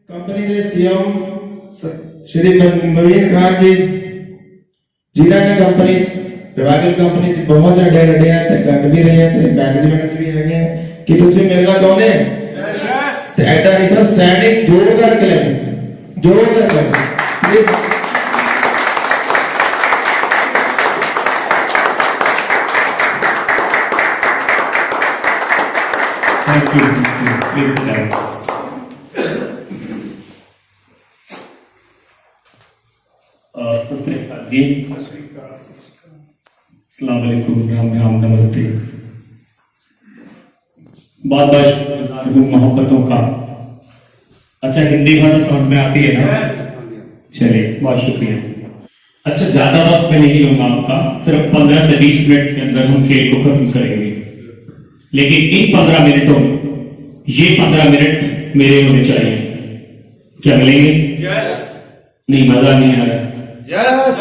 Company ਦੇ CM ਸ਼੍ਰੀ ਮਵੀਨ ਖਾਨ ਜੀ ਜਿਨ੍ਹਾਂ ਨੇ ਕੰਪਨੀ ਰਿਵਾਈਵਲ ਕੰਪਨੀ ਚ ਬਹੁਤ ਵੱਡੇ ਵੱਡੇ ਆ ਤੇ ਗੱਡ ਵੀ ਰਹੇ ਆ ਤੇ ਮੈਨੇਜਮੈਂਟ ਵੀ ਹੈਗੇ ਆ ਕਿ ਤੁਸੀਂ ਮਿਲਣਾ ਚਾਹੁੰਦੇ ਆ ਯੈਸ ਤੇ ਐਡਾ ਨਹੀਂ ਸਰ ਸਟੈਂਡਿੰਗ ਜੋੜ ਕਰਕੇ ਲੈ ਜੋੜ ਕਰਕੇ please Thank you. Please sit down. सत श्री अकाल जी। अस्सलाम वालेकुम, राम राम, नमस्ते। बहुत बहुत शुक्रगुजार हूँ मोहब्बतों का। अच्छा, हिंदी भाषा समझ में आती है ना? चलिए, बहुत शुक्रिया। अच्छा, ज्यादा वक्त मैं नहीं लूंगा आपका, सिर्फ 15 से 20 मिनट के अंदर हम खेल को खत्म करेंगे। लेकिन इन 15 मिनटों में ये 15 मिनट मेरे होने चाहिए। क्या मिलेंगे? यस। नहीं, मजा नहीं आ रहा। यस।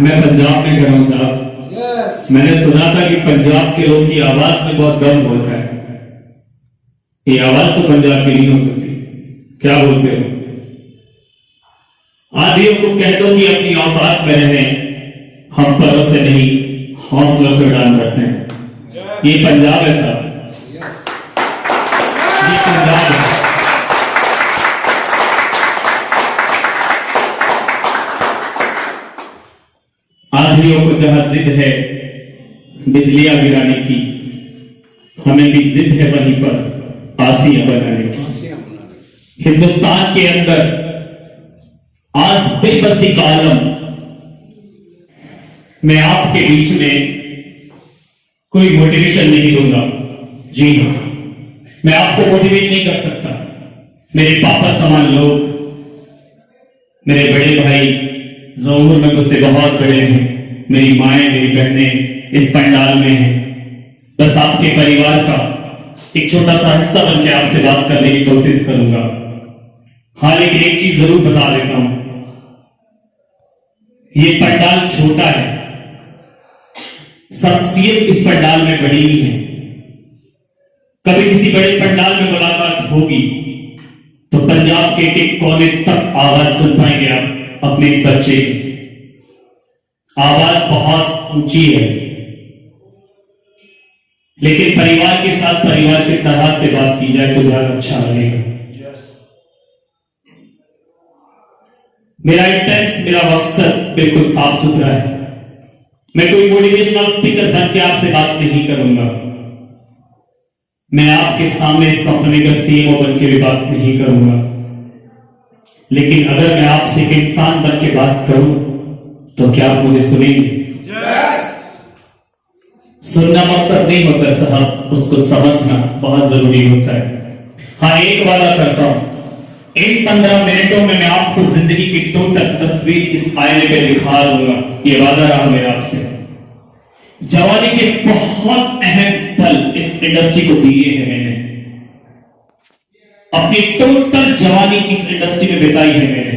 मैं पंजाब में कर रहा हूं साहब। यस। मैंने सुना था कि पंजाब के लोग की आवाज में बहुत दम होता है। ये आवाज तो पंजाब की नहीं हो सकती। क्या बोलते हो? आदियों को कह दो कि अपनी औकात में रहें, हम परों से नहीं हौसलों से उड़ान करते हैं। ये पंजाब है साहब, ये पंजाब है। आंधियों को जहां जिद है बिजलियां गिराने की, हमें भी जिद है वहीं पर आसियां बनाने की। हिंदुस्तान के अंदर आज बेबसी का आलम, मैं आपके बीच में कोई मोटिवेशन नहीं दूंगा। जी हाँ, मैं आपको मोटिवेट नहीं कर सकता। मेरे पापा समान लोग, मेरे बड़े भाई जो उम्र में मुझसे बहुत बड़े हैं, मेरी माएं, मेरी बहनें इस पंडाल में हैं। बस आपके परिवार का एक छोटा सा हिस्सा बन के आपसे बात करने की कोशिश करूंगा। हाँ, लेकिन एक चीज जरूर बता देता हूं, ये पंडाल छोटा है, शख्सियत इस पंडाल में बड़ी ही है। कभी किसी बड़े पंडाल में मुलाकात होगी तो पंजाब के एक कोने तक आवाज सुन पाएंगे आप अपने इस बच्चे की। आवाज बहुत ऊंची है, लेकिन परिवार के साथ परिवार की तरह से बात की जाए तो ज्यादा अच्छा लगेगा। मेरा इंटेंस, मेरा मकसद बिल्कुल साफ सुथरा है। मैं कोई मोटिवेशनल स्पीकर बन के आपसे बात नहीं करूंगा। मैं आपके सामने इस कंपनी का सीईओ बन के भी बात नहीं करूंगा। लेकिन अगर मैं आपसे एक इंसान बन के बात करूं तो क्या आप मुझे सुनेंगे? yes! सुनना मकसद नहीं होता साहब, उसको समझना बहुत जरूरी होता है। हाँ, एक वादा करता हूं, इन 15 मिनटों में मैं आपको जिंदगी की टोटल तस्वीर इस आईने पे दिखा दूंगा। ये वादा रहा मेरा आपसे। जवानी के बहुत अहम पल इस इंडस्ट्री को दिए हैं मैंने, अपनी टोटल जवानी इस इंडस्ट्री में बिताई है मैंने।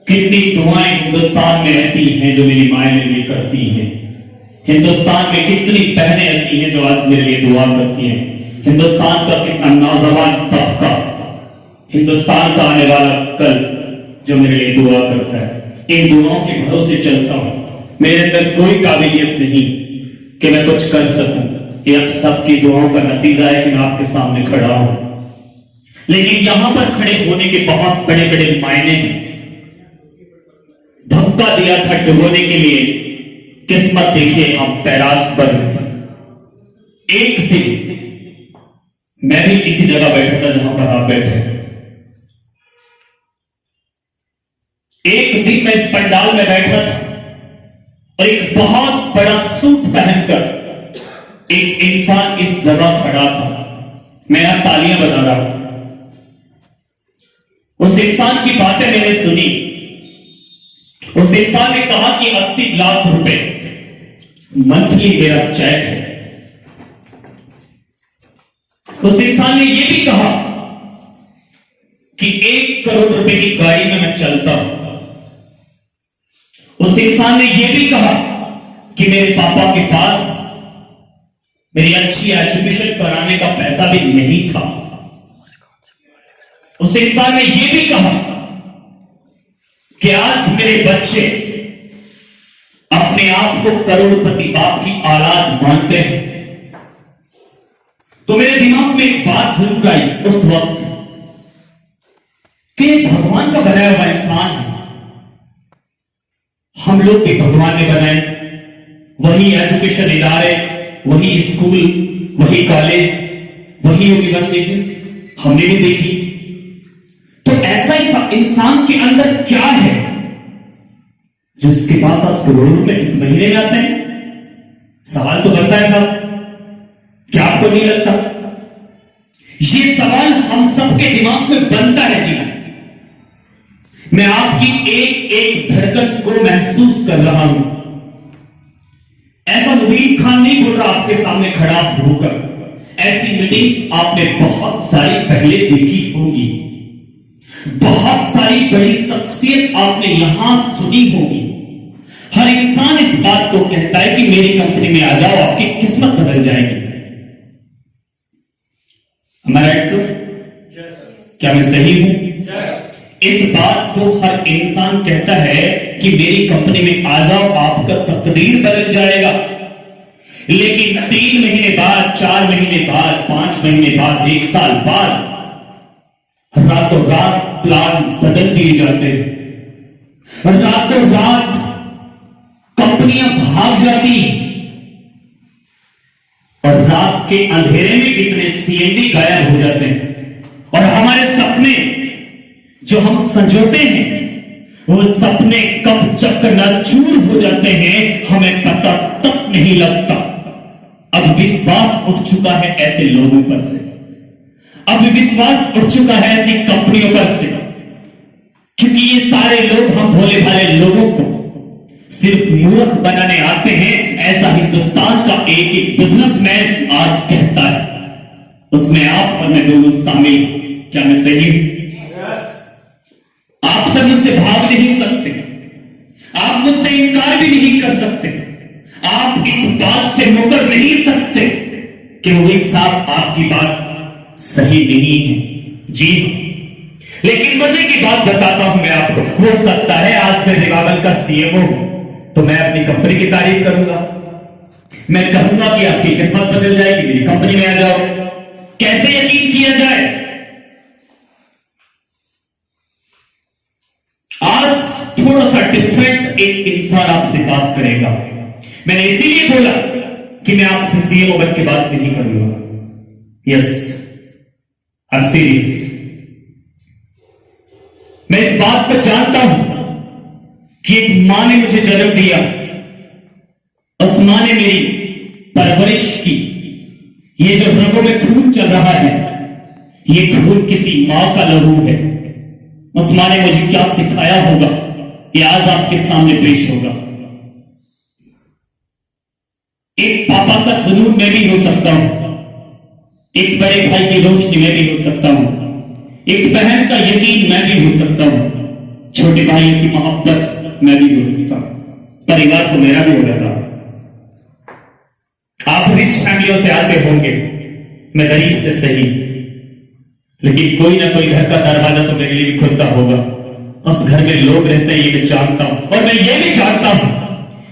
कितनी दुआएं हिंदुस्तान में ऐसी हैं जो मेरी माएं मेरे लिए करती हैं। हिंदुस्तान में कितनी बहनें ऐसी हैं जो आज मेरे लिए दुआ करती हैं। हिंदुस्तान का कितना नौजवान तबका, हिंदुस्तान का आने वाला कल जो मेरे लिए दुआ करता है। इन दुआओं के भरोसे चलता हूं। मेरे अंदर कोई काबिलियत नहीं कि मैं कुछ कर सकूं। ये सबकी दुआओं का नतीजा है कि मैं आपके सामने खड़ा हूं। लेकिन यहां पर खड़े होने के बहुत बड़े बड़े मायने हैं। धक्का दिया था डुबोने के लिए, किस्मत देखिए हम तैराक बन गए। एक दिन मैं भी इसी जगह बैठा था जहां पर आप बैठे। एक दिन मैं इस पंडाल में बैठा था और एक बहुत बड़ा सूट पहनकर एक इंसान इस जगह खड़ा था। मैं यहां तालियां बजा रहा था। उस इंसान की बातें मैंने सुनी। उस इंसान ने कहा कि 80 लाख रुपए मंथली मेरा चेक है। उस इंसान ने यह भी कहा कि 1 करोड़ रुपए की गाड़ी में मैं चलता हूं। उस इंसान ने यह भी कहा कि मेरे पापा के पास मेरी अच्छी एजुकेशन कराने का पैसा भी नहीं था। उस इंसान ने यह भी कहा कि आज मेरे बच्चे अपने आप को करोड़पति बाप की औलाद मानते हैं। तो मेरे दिमाग में एक बात जरूर आई उस वक्त कि भगवान का बनाया हुआ इंसान है, हम लोग भी भगवान ने बनाए, वही एजुकेशन इदारे, वही स्कूल, वही कॉलेज, वही यूनिवर्सिटीज हमने भी देखी। तो ऐसा इंसान के अंदर क्या है जो इसके पास आज करोड़ों रुपए एक महीने में आते हैं? सवाल तो बनता है साहब, क्या आपको नहीं लगता? ये सवाल हम सबके दिमाग में बनता है जी। मैं आपकी एक एक धड़कन को महसूस कर रहा हूं। ऐसा मुबीन खान नहीं बोल रहा आपके सामने खड़ा होकर, ऐसी मीटिंग्स आपने बहुत सारी पहले देखी होंगी, बहुत सारी बड़ी शख्सियत आपने यहां सुनी होगी। हर इंसान इस बात को कहता है कि मेरी कंपनी में आ जाओ, आपकी किस्मत बदल जाएगी। Right sir? क्या मैं सही हूं? इस बात को हर इंसान कहता है कि मेरी कंपनी में आ जाओ, आपका तकदीर बदल जाएगा। लेकिन 3 महीने बाद, 4 महीने बाद, 5 महीने बाद, 1 साल बाद रातों रात प्लान बदल दिए जाते हैं। रातों रात कंपनियां भाग जाती और रात के अंधेरे में कितने सीएमडी गायब हो जाते हैं। और हमारे सपने जो हम संजोते हैं, वो सपने कब चकनाचूर हो जाते हैं हमें पता तक नहीं लगता। अब विश्वास उठ चुका है ऐसे लोगों पर से, अब विश्वास उठ चुका है ऐसी कंपनियों पर से, क्योंकि ये सारे लोग हम भोले भाले लोगों को सिर्फ मूर्ख बनाने आते हैं। ऐसा हिंदुस्तान का एक एक बिजनेसमैन आज कहता है, उसमें आप और मैं दोनों शामिल। क्या मैं सही हूं? आप सब मुझसे भाग नहीं सकते, आप मुझसे इनकार भी नहीं कर सकते, आप इस बात से मुकर नहीं सकते कि मोहित साहब आपकी बात सही नहीं है। जी, लेकिन मजे की बात बताता हूं मैं आपको। हो सकता है आज मैं रिवाइवल का सीएमओ हूं तो मैं अपनी कंपनी की तारीफ करूंगा, मैं कहूंगा कि आपकी किस्मत बदल जाएगी, मेरी कंपनी में आ जाओ। कैसे यकीन किया जाए? आज थोड़ा सा डिफरेंट एक इंसान आपसे बात करेगा। मैंने इसीलिए बोला कि मैं आपसे सीएमओ बन के बात नहीं करूंगा। Yes, I am serious. मैं इस बात को जानता हूं कि एक मां ने मुझे जन्म दिया, उस मां ने मेरी परवरिश की। ये जो रगों में खून चल रहा है, ये खून किसी मां का लहू है। उस मां ने मुझे क्या सिखाया होगा ये आज आपके सामने पेश होगा। एक पापा का जुनून मैं भी हो सकता हूं, एक बड़े भाई की रोशनी मैं भी हो सकता हूं, एक बहन का यकीन मैं भी हो सकता हूं, छोटे भाइयों की मोहब्बत मैं भी हो सकता हूं, परिवार तो मेरा भी होगा साहब। आप रिच फैमिलियों से आते होंगे, मैं गरीब से सही, लेकिन कोई ना कोई घर का दरवाजा तो मेरे लिए भी खुलता होगा। उस घर में लोग रहते हैं ये मैं जानता हूं, और मैं ये भी जानता हूं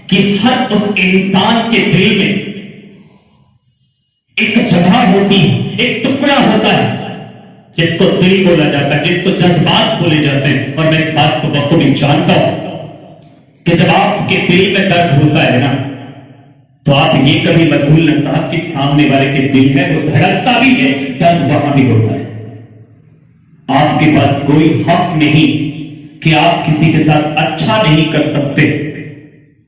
कि हर उस इंसान के दिल में एक जगह होती है, एक टुकड़ा होता है जिसको दिल बोला जाता है, जिसको जज्बात बोले जाते हैं। और मैं इस बात को बखूबी जानता हूं कि जब आपके दिल में दर्द होता है ना, तो आप ये कभी मत भूलना साहब कि सामने वाले के दिल है वो धड़कता भी है, दर्द वहां भी होता है। आपके पास कोई हक नहीं कि आप किसी के साथ अच्छा नहीं कर सकते,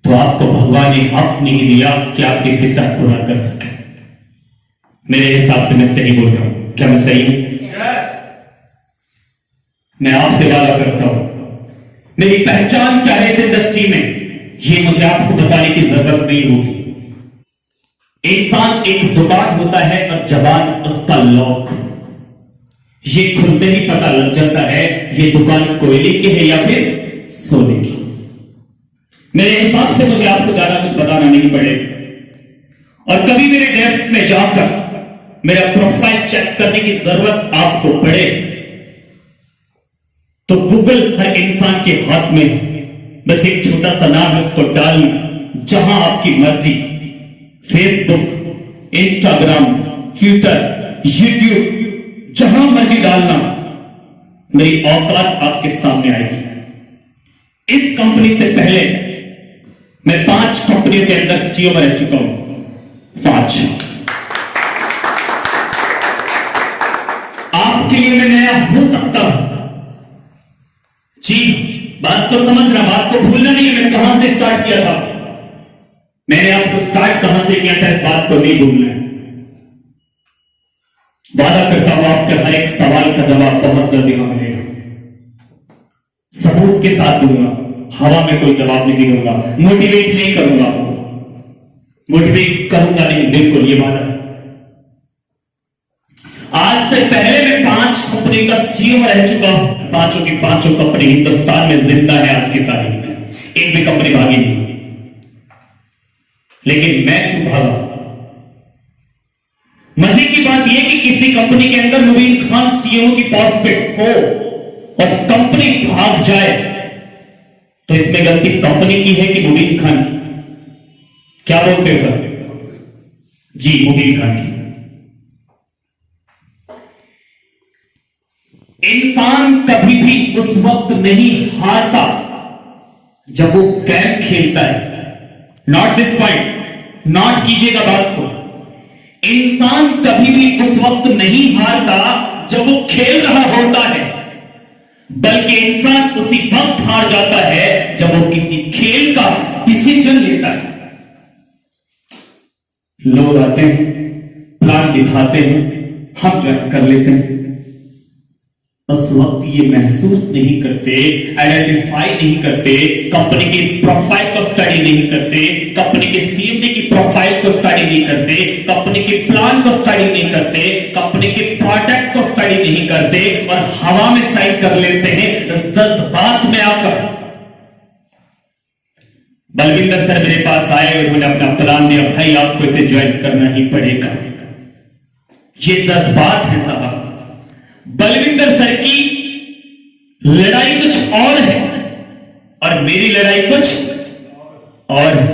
तो आपको भगवान ने हक नहीं दिया कि आप किसी के साथ बुरा कर सके। मेरे हिसाब से मैं सही बोल रहा हूं, क्या मैं सही हूं? मैं आपसे वादा करता हूं, मेरी पहचान क्या है इस इंडस्ट्री में, ये मुझे आपको बताने की जरूरत नहीं होगी। इंसान एक दुकान होता है और जबान उसका लॉक, ये खुलते ही पता लग जाता है ये दुकान कोयले की है या फिर सोने की। मेरे हिसाब से मुझे आपको ज्यादा कुछ बताना नहीं पड़ेगा। और कभी मेरे डेस्क में जाकर मेरा प्रोफाइल चेक करने की जरूरत आपको पड़े तो गूगल हर इंसान के हाथ में है। बस एक छोटा सा नाम है, उसको डाल जहां आपकी मर्जी। फेसबुक, इंस्टाग्राम, ट्विटर, यूट्यूब, जहां मर्जी डालना, मेरी औकात आपके सामने आएगी। इस कंपनी से पहले मैं 5 कंपनियों के अंदर सीईओ में रह चुका हूं। 5। आपके लिए मैं नया हो सकता हूं जी, बात को समझना, बात को भूलना नहीं है। मैं कहां से स्टार्ट किया था, मैंने आपको स्टार्ट कहां से किया था, इस बात को नहीं भूलना है। वादा करता हूं आपके हर एक सवाल का जवाब बहुत जल्दी में मिलेगा, सबूत के साथ दूंगा। हवा में कोई जवाब नहीं दूंगा, मोटिवेट नहीं करूंगा आपको, मोटिवेट करूंगा नहीं, बिल्कुल ये वादा। आज से पहले मैं 5 कंपनी का सीईओ रह चुका हूं। पांचों की पांचों कंपनी हिंदुस्तान में जिंदा है आज की तारीख में, एक भी कंपनी भागी नहीं। लेकिन मैं क्यों भागा? मजे की बात यह कि किसी कंपनी के अंदर मुबीन खान सीईओ की पोस्ट पे हो और कंपनी भाग जाए तो इसमें गलती कंपनी की है कि मुबीन खान की? क्या बोलते हो सर? जी, मुबीन खान की। इंसान कभी भी उस वक्त नहीं हारता जब वो गेम खेलता है। नॉट दिस पॉइंट, नॉट कीजिएगा बात को। इंसान कभी भी उस वक्त नहीं हारता जब वो खेल रहा होता है, बल्कि इंसान उसी वक्त हार जाता है जब वो किसी खेल का डिसीजन लेता है। लोग आते हैं, प्लान दिखाते हैं, हम ज्वाइन कर लेते हैं। उस वक्त ये महसूस नहीं करते, आइडेंटिफाई नहीं करते, कंपनी की प्रोफाइल को स्टडी नहीं करते, कंपनी के सीएमडी की प्रोफाइल को स्टडी नहीं करते, कंपनी के प्लान को स्टडी नहीं करते, कंपनी के प्रोडक्ट को स्टडी नहीं करते और हवा में साइन कर लेते हैं जज्बात में आकर। बलविंदर सर मेरे पास आए, उन्होंने अपना प्लान दिया, भाई आपको इसे ज्वाइन करना ही पड़ेगा। ये जज्बात है साहब। बलविंदर सर की लड़ाई कुछ और है और मेरी लड़ाई कुछ और है।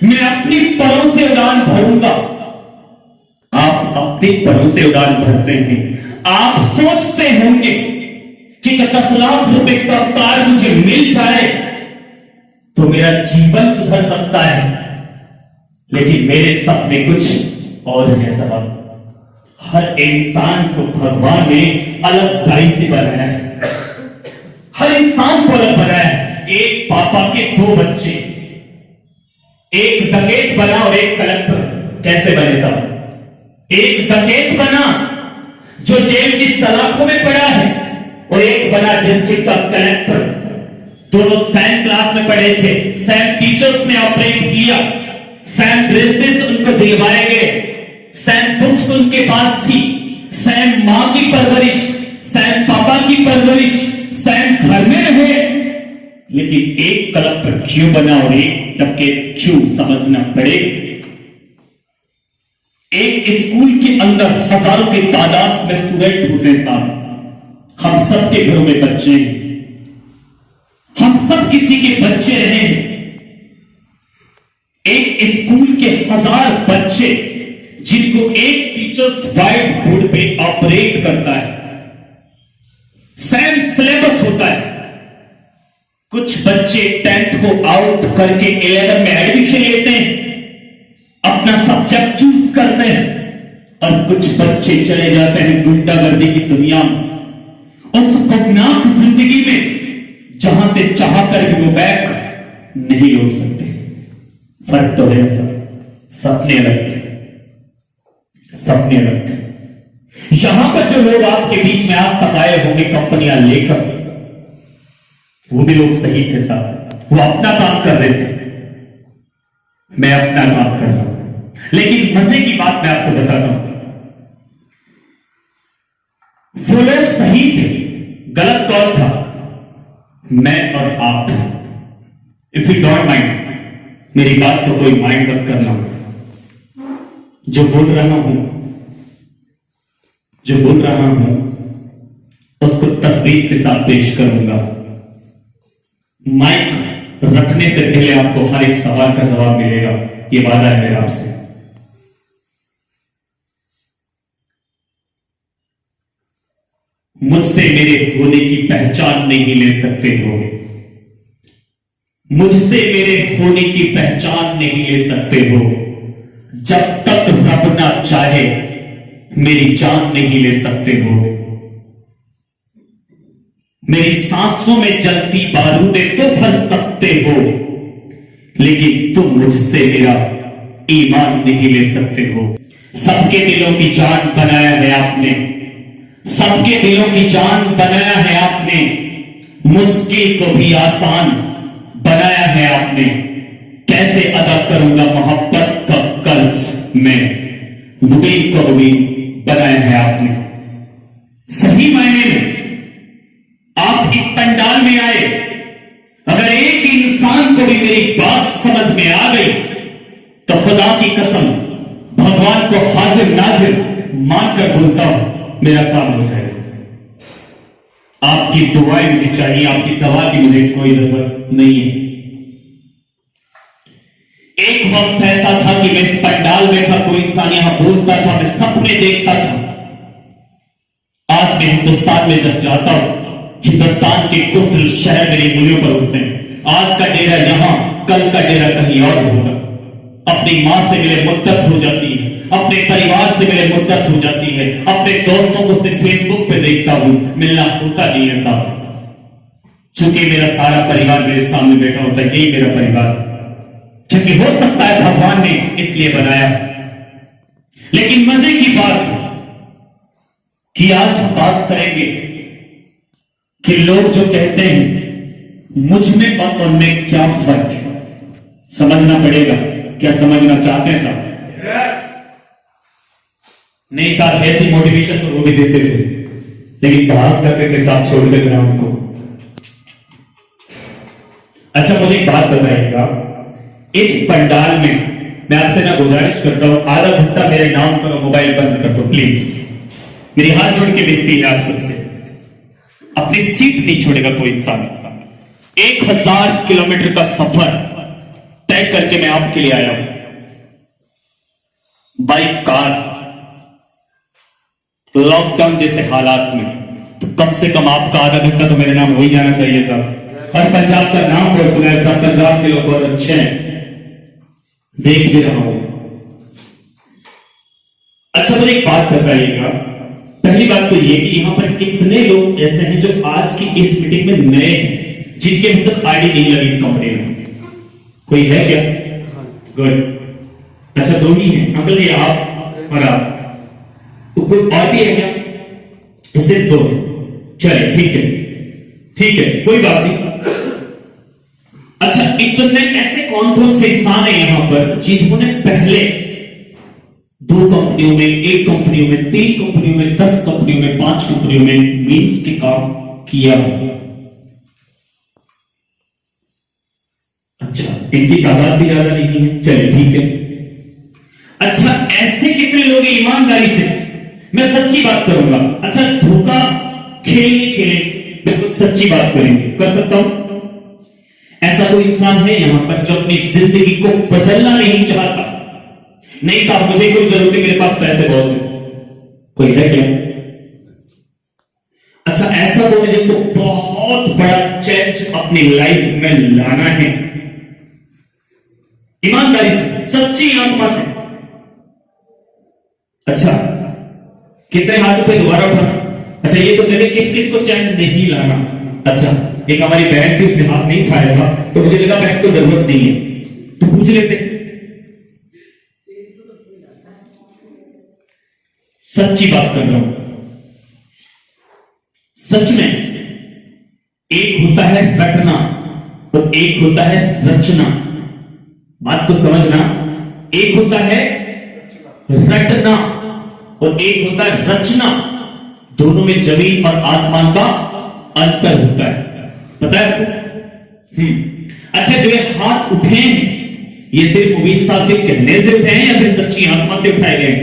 मैं अपनी परों से उड़ान भरूंगा, आप अपनी परों से उड़ान भरते हैं। आप सोचते होंगे कि 10 लाख रुपए का कार मुझे मिल जाए तो मेरा जीवन सुधर सकता है, लेकिन मेरे सपने कुछ और है साहब। हर इंसान को भगवान ने अलग ढाई से बनाया है, हर इंसान को अलग बनाया है। एक पापा के 2 बच्चे, एक डकैत बना और एक कलेक्टर। कैसे बने साहब? एक डकैत बना जो जेल की सलाखों में पड़ा है और एक बना डिस्ट्रिक्ट का कलेक्टर। दोनों सेम क्लास में पढ़े थे, सेम टीचर्स ने ऑपरेट किया, सेम ड्रेसेस उनको दिलवाए गए, सेम बुक्स उनके पास थी, सेम मां की परवरिश, सेम पापा की परवरिश, सेम घर में रहे। लेकिन एक कलेक्टर क्यों बना और एक डकैत क्यों, समझना पड़े। एक स्कूल के अंदर हजारों की तादाद में स्टूडेंट होते हैं साहब। हम सबके घरों में बच्चे हैं, हम सब किसी के बच्चे रहे हैं। एक स्कूल के 1000 बच्चे जिनको एक टीचर्स व्हाइट बोर्ड पे ऑपरेट करता है, सेम सिलेबस होता है। कुछ बच्चे 10th को आउट करके 11 में एडमिशन लेते हैं, अपना सब्जेक्ट चूज करते हैं, और कुछ बच्चे चले जाते हैं गुंडागर्दी की दुनिया में, उस खतरनाक जिंदगी में जहां से चाहकर भी वो बैक नहीं लौट सकते। फर्क तो है सर, सपने अलग थे, सपने अलग थे। यहां पर जो लोग आपके बीच में आज तक आए होंगे कंपनियां लेकर, वो भी लोग सही थे साहब, वो अपना काम कर रहे थे, मैं अपना काम कर रहा हूं। लेकिन मजे की बात मैं आपको बताता हूं, वो लोग सही थे, गलत कौन था? मैं और आप थे। इफ यू डोंट माइंड, मेरी बात को कोई माइंड मत करना। जो बोल रहा हूं उसको तस्वीर के साथ पेश करूंगा। माइक रखने से पहले आपको हर एक सवाल का जवाब मिलेगा, ये वादा है मेरा आपसे। मुझसे मेरे होने की पहचान नहीं ले सकते हो, मुझसे मेरे होने की पहचान नहीं ले सकते हो। जब तक रब ना चाहे मेरी जान नहीं ले सकते हो। मेरी सांसों में जलती बारूदें तो भर सकते हो, लेकिन तुम मुझसे मेरा ईमान नहीं ले सकते हो। सबके दिलों की जान बनाया है आपने, सबके दिलों की जान बनाया है आपने। मुश्किल को भी आसान बनाया है आपने। कैसे अदा करूंगा मोहब्बत का कर्ज मैं, मुबीन को मुबीन बनाया है आपने। सही मायने में आप इस पंडाल में आए, अगर एक इंसान को भी मेरी बात समझ में आ गई तो खुदा की कसम भगवान को हाजिर नाजिर मानकर बोलता हूं, मेरा काम हो जाएगा। आपकी दुआएं मुझे चाहिए, आपकी दवा की मुझे कोई जरूरत नहीं है। एक वक्त ऐसा था कि मैं इस पंडाल में था, कोई इंसान यहां बोलता था, मैं सपने देखता था। आज मैं हिंदुस्तान में जब जाता हूं, हिंदुस्तान के टोटल शहर मेरी उंगलियों पर उठते हैं। आज का डेरा यहां, कल का डेरा कहीं और होगा। अपनी मां से मिले मुद्दत हो जाती है, अपने परिवार से मिले मुद्दत हो जाती है, अपने दोस्तों को सिर्फ फेसबुक पे देखता हूं, मिलना होता नहीं है साहब। चूंकि मेरा सारा परिवार मेरे सामने बैठा होता है, यही मेरा परिवार, क्योंकि हो सकता है भगवान ने इसलिए बनाया। लेकिन मजे की बात कि आज हम बात करेंगे कि लोग जो कहते हैं मुझ में और उनमें क्या फर्क है, समझना पड़ेगा। क्या समझना चाहते हैं साहब? नहीं साहब, ऐसी मोटिवेशन तो वो भी देते थे, लेकिन भाग जाते थे साथ छोड़ के ग्राउंड को। अच्छा मुझे एक बात बताइएगा, इस पंडाल में मैं आपसे ना गुजारिश करता हूं, आधा घंटा मेरे नाम पर मोबाइल बंद कर दो प्लीज। मेरी हाथ जोड़ के विनती है आप सबसे, अपनी सीट नहीं छोड़ेगा कोई इंसान। 1000 किलोमीटर का सफर तय करके मैं आपके लिए आया हूं, बाई कार, लॉकडाउन जैसे हालात में, तो कम से कम आपका आधा घंटा तो मेरे नाम हो ही जाना चाहिए साहब। और पंजाब का नाम बहुत सुना है साहब, पंजाब के लोग बहुत अच्छे हैं, देख भी रहा हूं। अच्छा मुझे एक बात बताइएगा, पहली बात तो ये कि यहां पर कितने लोग ऐसे हैं जो आज की इस मीटिंग में नए हैं, जिनके अभी तक आईडी नहीं लगी इस कंपनी में? कोई है क्या? गुड। अच्छा दो ही हैं अंकल, ये आप और आप, तो कोई और भी है क्या? इससे दो, चलिए ठीक है, ठीक है, कोई बात नहीं। अच्छा इतने ऐसे कौन कौन से इंसान है यहां पर जिन्होंने पहले 2 कंपनियों में, 1 कंपनियों में, 3 कंपनियों में, 10 कंपनियों में, 5 कंपनियों में मीन्स के काम किया? अच्छा इनकी तादाद भी ज्यादा नहीं है, चलिए ठीक है। अच्छा ऐसे कितने लोग ईमानदारी से, मैं सच्ची बात करूंगा, अच्छा धोखा खेलेंगे, बिल्कुल सच्ची बात करेंगे, कर सकता हूं? ऐसा कोई इंसान है यहां पर जो अपनी जिंदगी को बदलना नहीं चाहता? नहीं साहब मुझे कोई जरूरत नहीं, मेरे पास पैसे बहुत हैं। कोई है क्या? अच्छा ऐसा कौन है जिसको बहुत बड़ा चेंज अपनी लाइफ में लाना है, ईमानदारी से, सच्ची आत्मा से? अच्छा कितने हाथों पे दोबारा उठाना? अच्छा ये तो कहते किस किस को चेंज नहीं लाना? अच्छा एक हमारी बहन थी, उसने हाथ नहीं उठाया था, तो मुझे लगा बहन को जरूरत नहीं है, तो पूछ लेते। सच्ची बात कर रहा हूं, सच में एक होता है रटना और एक होता है रचना। बात तो समझना, एक होता है रटना और एक होता है रचना, दोनों में जमीन और आसमान का अंतर होता है, पता है आपको? अच्छा जो ये हाथ उठे हैं, ये सिर्फ मुबीन साहब के कहने से उठे हैं या फिर सच्ची आत्मा से उठाए गए?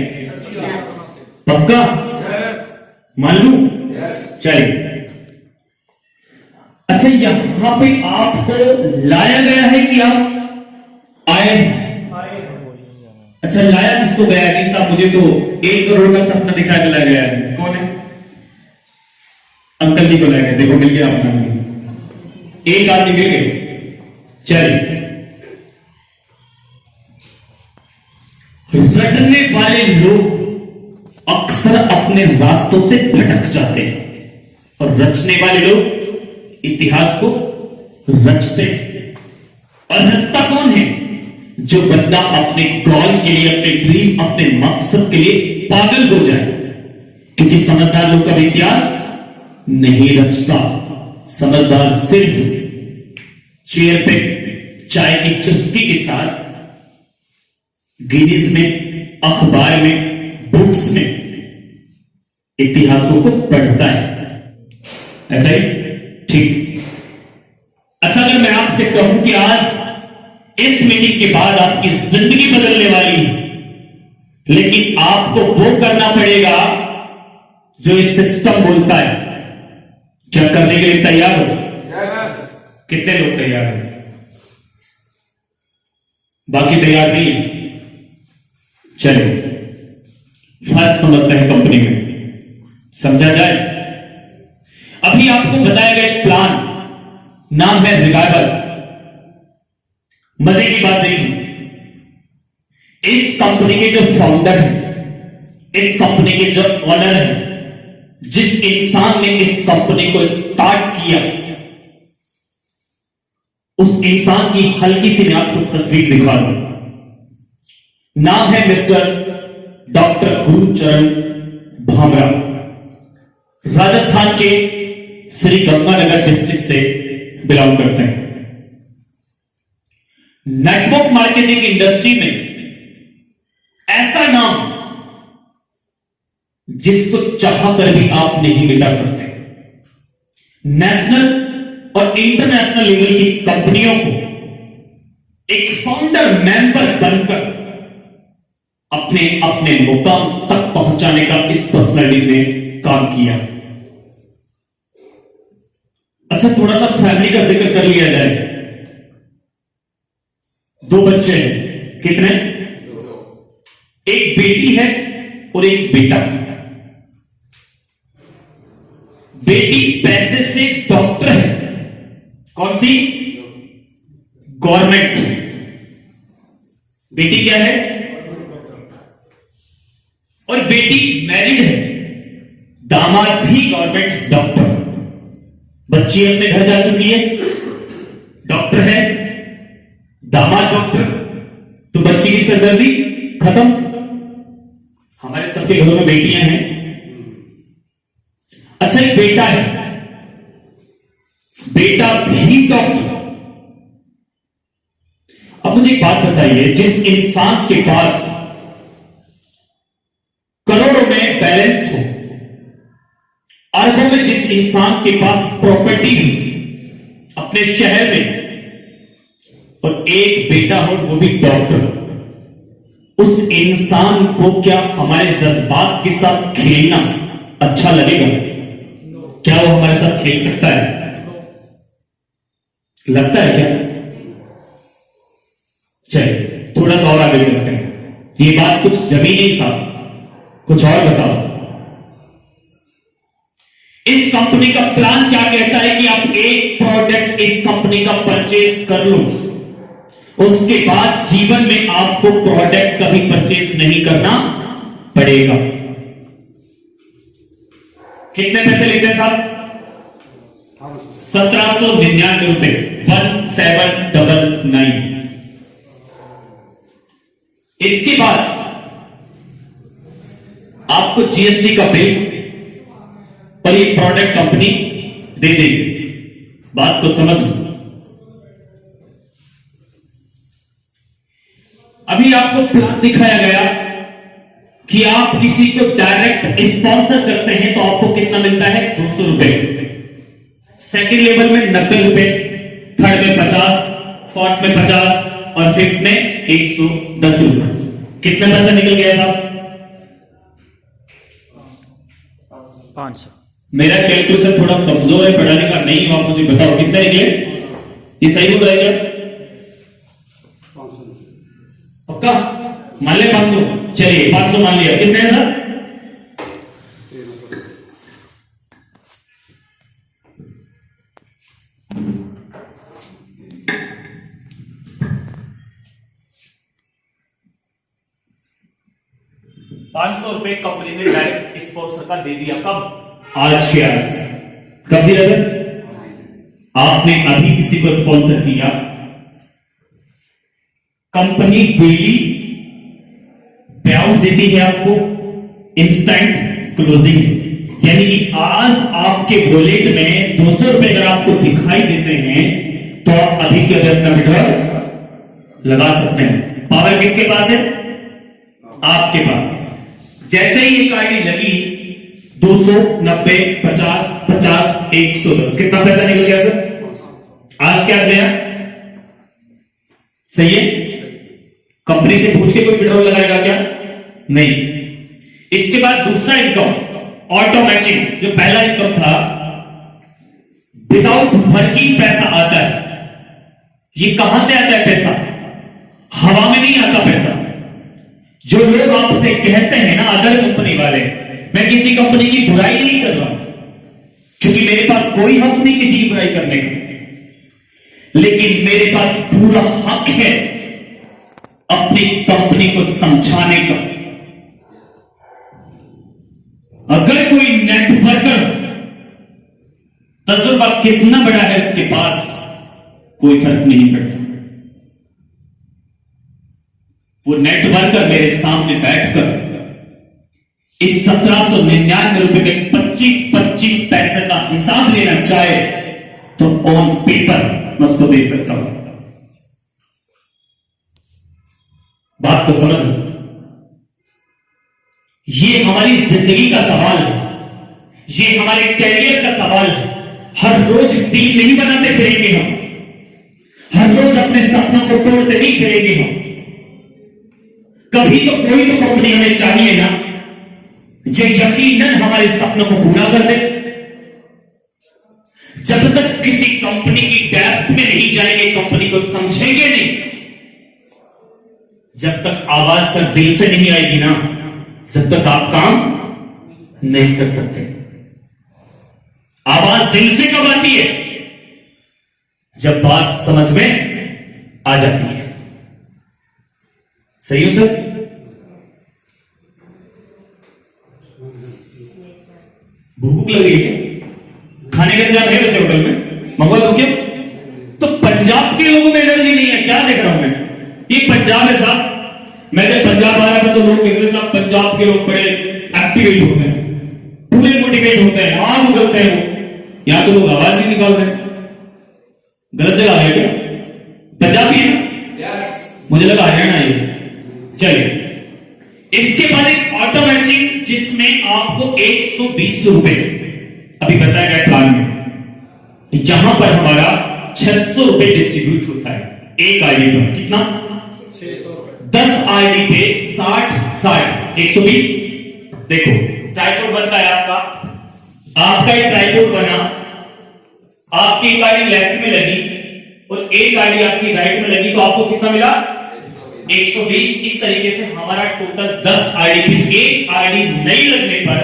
पक्का? मान लूं? चलिए अच्छा, यहां पे आपको लाया गया है कि आप आए? अच्छा, लाया किसको गया है? नहीं साहब, मुझे तो 1 करोड़ का सपना दिखा के लाया गया है। कौन है? अंकल जी को लाया गया। देखो, मिल गया अपना, एक आदमी मिल गए। चलिए, रटने वाले लोग अक्सर अपने रास्तों से भटक जाते हैं और रचने वाले लोग इतिहास को रचते हैं। और रचता कौन है? जो बंदा अपने गोल के लिए, अपने ड्रीम, अपने मकसद के लिए पागल हो जाए। क्योंकि समझदार लोग का इतिहास नहीं रचता। समझदार सिर्फ चेयर पे चाय की चुस्की के साथ गिनीज में, अखबार में, बुक्स में इतिहासों को पढ़ता है। ऐसा ही? ठीक। अच्छा, अगर मैं आपसे कहूं कि आज इस मीटिंग के बाद आपकी जिंदगी बदलने वाली है, लेकिन आपको वो करना पड़ेगा जो ये सिस्टम बोलता है, क्या करने के लिए तैयार हो? कितने लोग तैयार हैं? बाकी तैयार नहीं है? चलिए, फर्क समझते हैं कंपनी में, समझा जाए। अभी आपको बताया गया एक प्लान, नाम है रिवाइवल। मजे की बात देखिए, इस कंपनी के जो फाउंडर हैं, इस कंपनी के जो ओनर हैं, जिस इंसान ने इस कंपनी को स्टार्ट किया, उस इंसान की हल्की सी मैं आपको तस्वीर दिखा दूं। नाम है मिस्टर डॉक्टर गुरुचरण भामरा। राजस्थान के श्री गंगानगर डिस्ट्रिक्ट से बिलोंग करते हैं। नेटवर्क मार्केटिंग इंडस्ट्री में ऐसा नाम जिसको चाहकर भी आप नहीं मिटा सकते। नेशनल और इंटरनेशनल लेवल की कंपनियों को एक फाउंडर मेंबर बनकर अपने अपने मुकाम तक पहुंचाने का इस पर्सनालिटी ने काम किया। अच्छा, थोड़ा सा फैमिली का जिक्र कर लिया जाए। 2 बच्चे हैं। कितने? एक बेटी है और एक बेटा। बेटी पैसे से डॉक्टर है। कौन सी? गवर्नमेंट। बेटी क्या है? और बेटी मैरिड है, दामाद भी गवर्नमेंट डॉक्टर। बच्ची अपने घर जा चुकी है, डॉक्टर है, दामाद डॉक्टर, तो बच्ची की सरदर्दी खत्म। हमारे सबके घरों में बेटियां हैं। अच्छा, एक बेटा है, बेटा भी डॉक्टर। अब मुझे एक बात बताइए, जिस इंसान के पास करोड़ों में बैलेंस हो, अरबों में जिस इंसान के पास प्रॉपर्टी हो अपने शहर में, और एक बेटा हो वो भी डॉक्टर, उस इंसान को क्या हमारे जज्बात के साथ खेलना अच्छा लगेगा? क्या वो हमारे साथ खेल सकता है? लगता है क्या? चलिए, थोड़ा सा और आगे चलते हैं। ये बात कुछ जमी नहीं साहब, कुछ और बताओ। इस कंपनी का प्लान क्या कहता है कि आप एक प्रोडक्ट इस कंपनी का परचेज कर लो, उसके बाद जीवन में आपको प्रोडक्ट कभी परचेज नहीं करना पड़ेगा। कितने पैसे लेते हैं साहब? 1799 रुपए, 1799। इसके बाद आपको जीएसटी का बिल और ये प्रोडक्ट कंपनी दे देगी। बात को समझ लो। अभी आपको प्लान दिखाया गया कि आप किसी को डायरेक्ट स्पॉन्सर करते हैं तो आपको कितना मिलता है? 200 रुपए। सेकेंड लेवल में 90 रुपए, थर्ड में 50, फोर्थ में 50 और फिफ्थ में 110 रुपए। कितना पैसा निकल गया साहब? मेरा कैलकुलेशन थोड़ा कमजोर है, पढ़ाने का नहीं हो, आप मुझे बताओ कितने निकले? ये सही बोल रहा है क्या? पक्का मान ले 500? चलिए 500 मान लिया। कितने हैं सर? ₹500 कंपनी ने डायरेक्ट स्पॉन्सर का दे दिया। कब? आज के आज। कब दिया सर? आपने अभी किसी को स्पॉन्सर किया, कंपनी डेली पे आउट देती है आपको, इंस्टेंट क्लोजिंग, यानी कि आज आपके वॉलेट में 200 रुपए अगर आपको दिखाई देते हैं तो आप अभी के अगर अपना विड्रॉल लगा सकते हैं। पावर किसके पास है? आपके पास। जैसे ही एक आईडी लगी 200, 90, 50, 50, 110, कितना पैसा निकल गया सर? आज क्या गया? सही है। कंपनी से पूछ के कोई विड्रॉल लगाएगा क्या? नहीं। इसके बाद दूसरा इनकम ऑटो मैचिंग, जो पहला इनकम था विदाउट वर्किंग पैसा आता है। ये कहां से आता है पैसा? हवा में नहीं आता पैसा। जो लोग आपसे कहते हैं ना अदर कंपनी वाले, मैं किसी कंपनी की बुराई नहीं कर रहा हूं, क्योंकि मेरे पास कोई हक नहीं किसी की बुराई करने का, लेकिन मेरे पास पूरा हक है अपनी कंपनी को समझाने का। अगर कोई नेटवर्कर तजुर्बा कितना बड़ा है उसके पास, कोई फर्क नहीं पड़ता। वो नेटवर्कर मेरे सामने बैठकर इस 1799 रुपए के 25-25 पैसे का हिसाब लेना चाहे तो ऑन पेपर मैं उसको दे सकता हूं। बात को समझ लो, ये हमारी जिंदगी का सवाल है, ये हमारे कैरियर का सवाल है। हर रोज टीम नहीं बनाते फिरेंगे हम, हर रोज अपने सपनों को तोड़ते नहीं फिरेंगे हम। कभी तो कोई तो कंपनी हमें चाहिए ना जो यकीनन हमारे सपनों को पूरा कर दे। जब तक किसी कंपनी की डेप्थ में नहीं जाएंगे, कंपनी को समझेंगे नहीं, जब तक आवाज सर दिल से नहीं आएगी ना, जब तक आप काम नहीं कर सकते। आवाज दिल से कब आती है? जब बात समझ में आ जाती है। सही हो सर? भूख लग रही है? खाने का इंतजाम है वैसे होटल में, मंगवा दो क्या? तो पंजाब के लोगों में एनर्जी नहीं है क्या देख रहा हूं मैं? ये पंजाब है साहब। मैं जब पंजाब आ रहा था तो लोग कहते थे साहब पंजाब के लोग बड़े एक्टिवेट होते हैं, पूरे मोटिवेट होते हैं, आग उगलते हैं वो। यहां तो लोग आवाज नहीं निकाल रहे। गलत जगह आ गया क्या? पंजाबी है ना? मुझे लगा हरियाणा है। चलिए, इसके बाद एक ऑटो मैचिंग जिसमें आपको 120 रुपए अभी बताया गया प्लान में, जहां पर हमारा 600 रुपए डिस्ट्रीब्यूट होता है एक आईडी पर। कितना? 10 आईडी पे 60 120। देखो ट्राइपोड बनता है आपका एक ट्राइपोड बना, आपकी एक आईडी लेफ्ट में लगी और एक आईडी आपकी राइट में लगी, तो आपको कितना मिला? 120। इस तरीके से हमारा टोटल 10 आईडी पे, एक आईडी नहीं लगने पर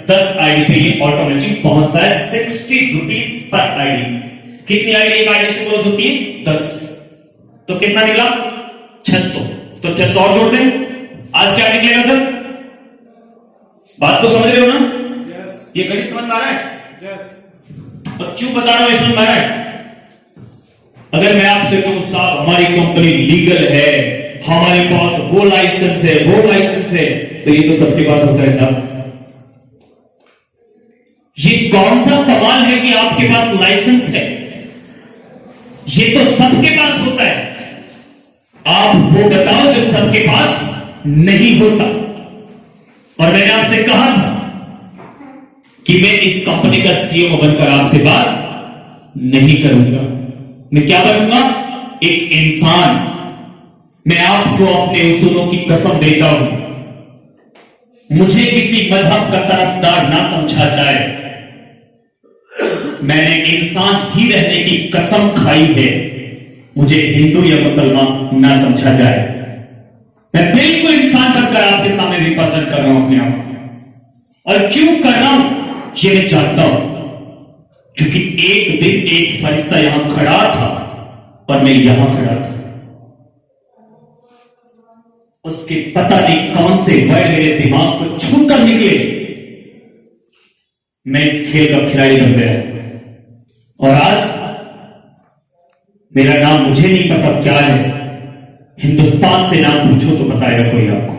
10 आईडी पे ये ऑटो मैचिंग पहुंचता है 60 रुपीज पर आईडी। कितनी आईडी एक आईडी से क्लोज होती है? 10। तो कितना निकला? 600। तो 600 और जोड़ दें। आज क्या निकलेगा सर? बात को समझ रहे हो ना? ये गणित समझ में आ रहा है? और क्यों बता रहा हूं समझ में आ रहा है? अगर मैं आपसे कहूं साहब हमारी कंपनी लीगल है, हमारे पास वो लाइसेंस है, वो लाइसेंस है, तो ये तो सबके पास होता है साहब। ये कौन सा कमाल है कि आपके पास लाइसेंस है? ये तो सबके पास होता है। आप वो बताओ जो सबके पास नहीं होता। और मैंने आपसे कहा था कि मैं इस कंपनी का सीईओ बनकर आपसे बात नहीं करूंगा। मैं क्या बनूंगा? एक इंसान। मैं आपको अपने उसूलों की कसम देता हूं, मुझे किसी मजहब का तरफदार ना समझा जाए, मैंने इंसान ही रहने की कसम खाई है। मुझे हिंदू या मुसलमान ना समझा जाए, मैं बिल्कुल इंसान बनकर आपके सामने रिप्रेजेंट कर रहा हूं अपने आप को। और क्यों कर रहा हूं ये मैं जानता हूं, क्योंकि एक दिन एक फरिश्ता यहां खड़ा था और मैं यहां खड़ा था। उसके पता नहीं कौन से वर्ड मेरे दिमाग को छू कर निकले, मैं इस खेल का खिलाड़ी बन गया। और आज मेरा नाम मुझे नहीं पता क्या है, हिंदुस्तान से नाम पूछो तो बताएगा कोई आपको।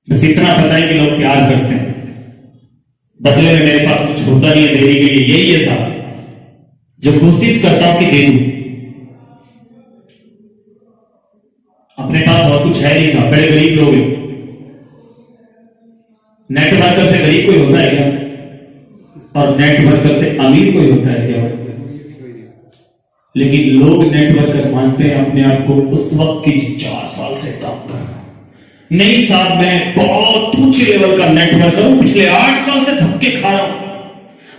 बस इतना पता है कि लोग प्यार करते हैं, बदले में मेरे पास कुछ होता नहीं है देने के लिए। यही है साहब जो कोशिश करता हूं कि दे दूं। अपने पास और कुछ है नहीं साहब, बड़े गरीब लोग हैं। नेटवर्कर से गरीब कोई होता है क्या? और नेटवर्कर से अमीर कोई होता है क्या? लेकिन लोग नेटवर्कर मानते हैं अपने आप को उस वक्त की 4 साल से काम कर रहा हूं। नहीं साहब, मैं बहुत ऊंचे लेवल का नेटवर्कर हूं, पिछले 8 साल से धक्के खा रहा हूं।